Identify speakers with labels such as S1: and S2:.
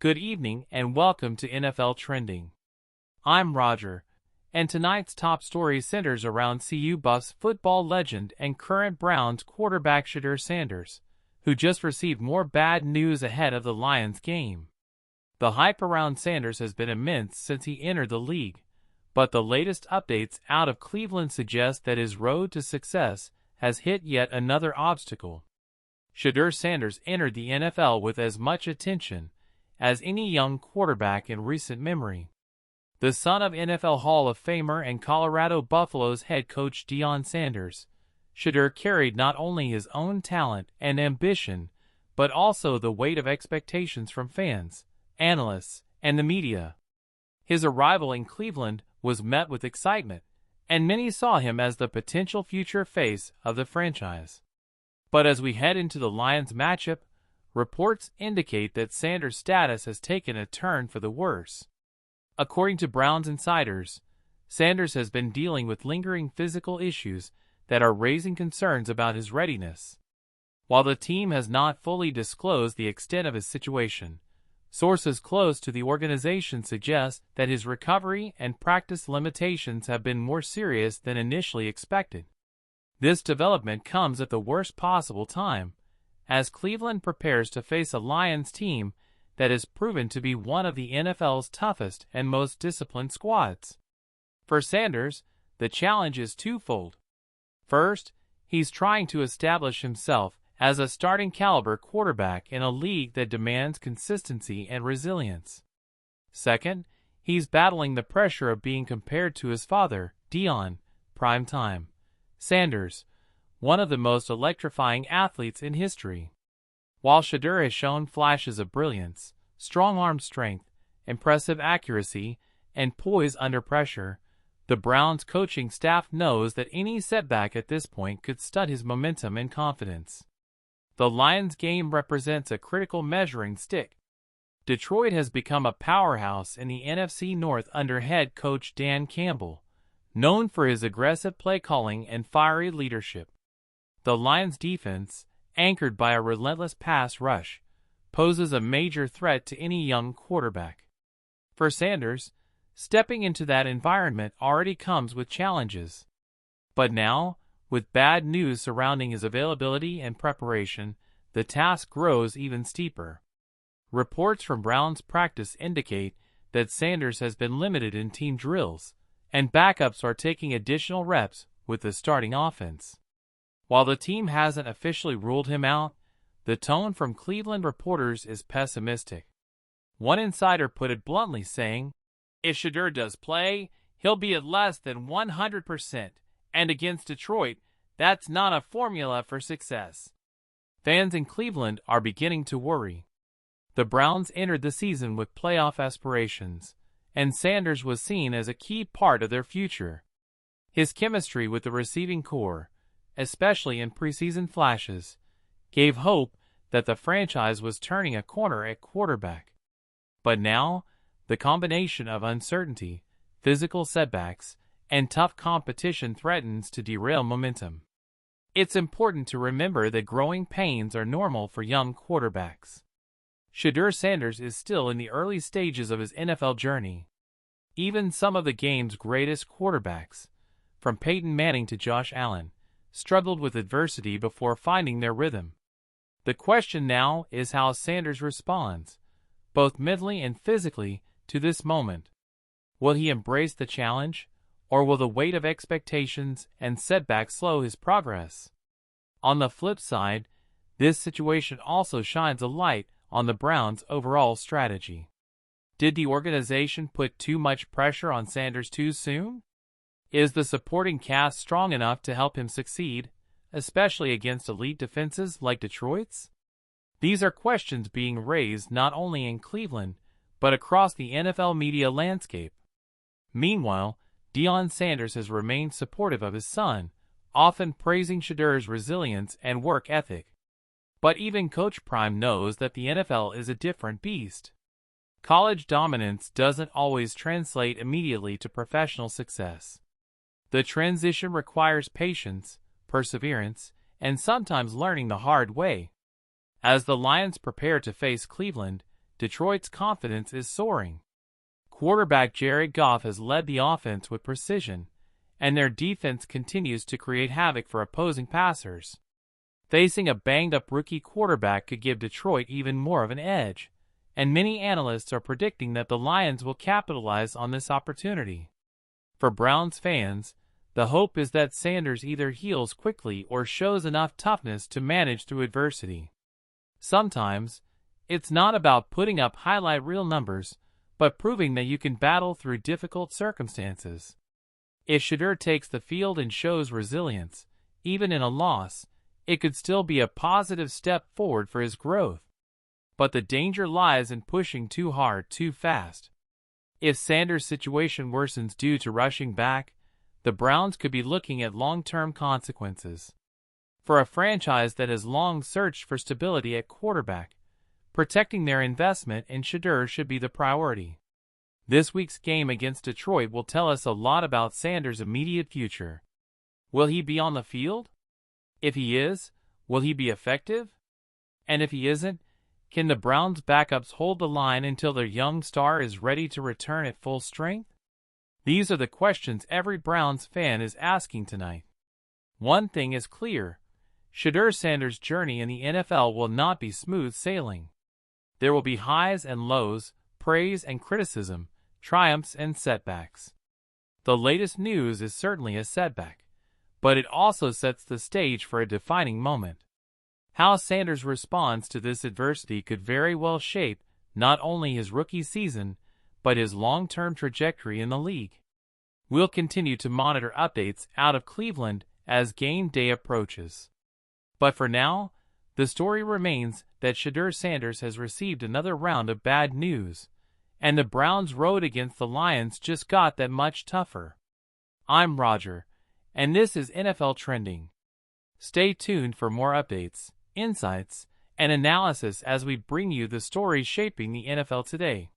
S1: Good evening and welcome to NFL Trending. I'm Roger, and tonight's top story centers around CU Buffs football legend and current Browns quarterback Shedeur Sanders, who just received more bad news ahead of the Lions game. The hype around Sanders has been immense since he entered the league, but the latest updates out of Cleveland suggest that his road to success has hit yet another obstacle. Shedeur Sanders entered the NFL with as much attention as any young quarterback in recent memory. The son of NFL Hall of Famer and Colorado Buffaloes head coach Deion Sanders, Shedeur carried not only his own talent and ambition, but also the weight of expectations from fans, analysts, and the media. His arrival in Cleveland was met with excitement, and many saw him as the potential future face of the franchise. But as we head into the Lions matchup, reports indicate that Sanders' status has taken a turn for the worse. According to Browns insiders, Sanders has been dealing with lingering physical issues that are raising concerns about his readiness. While the team has not fully disclosed the extent of his situation, sources close to the organization suggest that his recovery and practice limitations have been more serious than initially expected. This development comes at the worst possible time, as Cleveland prepares to face a Lions team that has proven to be one of the NFL's toughest and most disciplined squads. For Sanders, the challenge is twofold. First, he's trying to establish himself as a starting caliber quarterback in a league that demands consistency and resilience. Second, he's battling the pressure of being compared to his father, Deion, primetime Sanders, one of the most electrifying athletes in history. While Shedeur has shown flashes of brilliance, strong arm strength, impressive accuracy, and poise under pressure, the Browns coaching staff knows that any setback at this point could stunt his momentum and confidence. The Lions game represents a critical measuring stick. Detroit has become a powerhouse in the NFC North under head coach Dan Campbell, known for his aggressive play calling and fiery leadership. The Lions' defense, anchored by a relentless pass rush, poses a major threat to any young quarterback. For Sanders, stepping into that environment already comes with challenges. But now, with bad news surrounding his availability and preparation, the task grows even steeper. Reports from Browns practice indicate that Sanders has been limited in team drills, and backups are taking additional reps with the starting offense. While the team hasn't officially ruled him out, the tone from Cleveland reporters is pessimistic. One insider put it bluntly, saying, "If Shedeur does play, he'll be at less than 100%, and against Detroit, that's not a formula for success." Fans in Cleveland are beginning to worry. The Browns entered the season with playoff aspirations, and Sanders was seen as a key part of their future. His chemistry with the receiving corps, especially in preseason flashes, gave hope that the franchise was turning a corner at quarterback. But now, the combination of uncertainty, physical setbacks, and tough competition threatens to derail momentum. It's important to remember that growing pains are normal for young quarterbacks. Shedeur Sanders is still in the early stages of his NFL journey. Even some of the game's greatest quarterbacks, from Peyton Manning to Josh Allen, struggled with adversity before finding their rhythm. The question now is how Sanders responds, both mentally and physically, to this moment. Will he embrace the challenge, or will the weight of expectations and setbacks slow his progress? On the flip side, this situation also shines a light on the Browns' overall strategy. Did the organization put too much pressure on Sanders too soon? Is the supporting cast strong enough to help him succeed, especially against elite defenses like Detroit's? These are questions being raised not only in Cleveland, but across the NFL media landscape. Meanwhile, Deion Sanders has remained supportive of his son, often praising Shedeur's resilience and work ethic. But even Coach Prime knows that the NFL is a different beast. College dominance doesn't always translate immediately to professional success. The transition requires patience, perseverance, and sometimes learning the hard way. As the Lions prepare to face Cleveland, Detroit's confidence is soaring. Quarterback Jared Goff has led the offense with precision, and their defense continues to create havoc for opposing passers. Facing a banged-up rookie quarterback could give Detroit even more of an edge, and many analysts are predicting that the Lions will capitalize on this opportunity. For Browns fans, the hope is that Sanders either heals quickly or shows enough toughness to manage through adversity. Sometimes, it's not about putting up highlight reel numbers, but proving that you can battle through difficult circumstances. If Shedeur takes the field and shows resilience, even in a loss, it could still be a positive step forward for his growth. But the danger lies in pushing too hard too fast. If Sanders' situation worsens due to rushing back, the Browns could be looking at long-term consequences. For a franchise that has long searched for stability at quarterback, protecting their investment in Shedeur should be the priority. This week's game against Detroit will tell us a lot about Sanders' immediate future. Will he be on the field? If he is, will he be effective? And if he isn't, can the Browns' backups hold the line until their young star is ready to return at full strength? These are the questions every Browns fan is asking tonight. One thing is clear: Shedeur Sanders' journey in the NFL will not be smooth sailing. There will be highs and lows, praise and criticism, triumphs and setbacks. The latest news is certainly a setback, but it also sets the stage for a defining moment. How Sanders responds to this adversity could very well shape not only his rookie season, but his long-term trajectory in the league. We'll continue to monitor updates out of Cleveland as game day approaches. But for now, the story remains that Shedeur Sanders has received another round of bad news, and the Browns' road against the Lions just got that much tougher. I'm Roger, and this is NFL Trending. Stay tuned for more updates, insights, and analysis as we bring you the stories shaping the NFL today.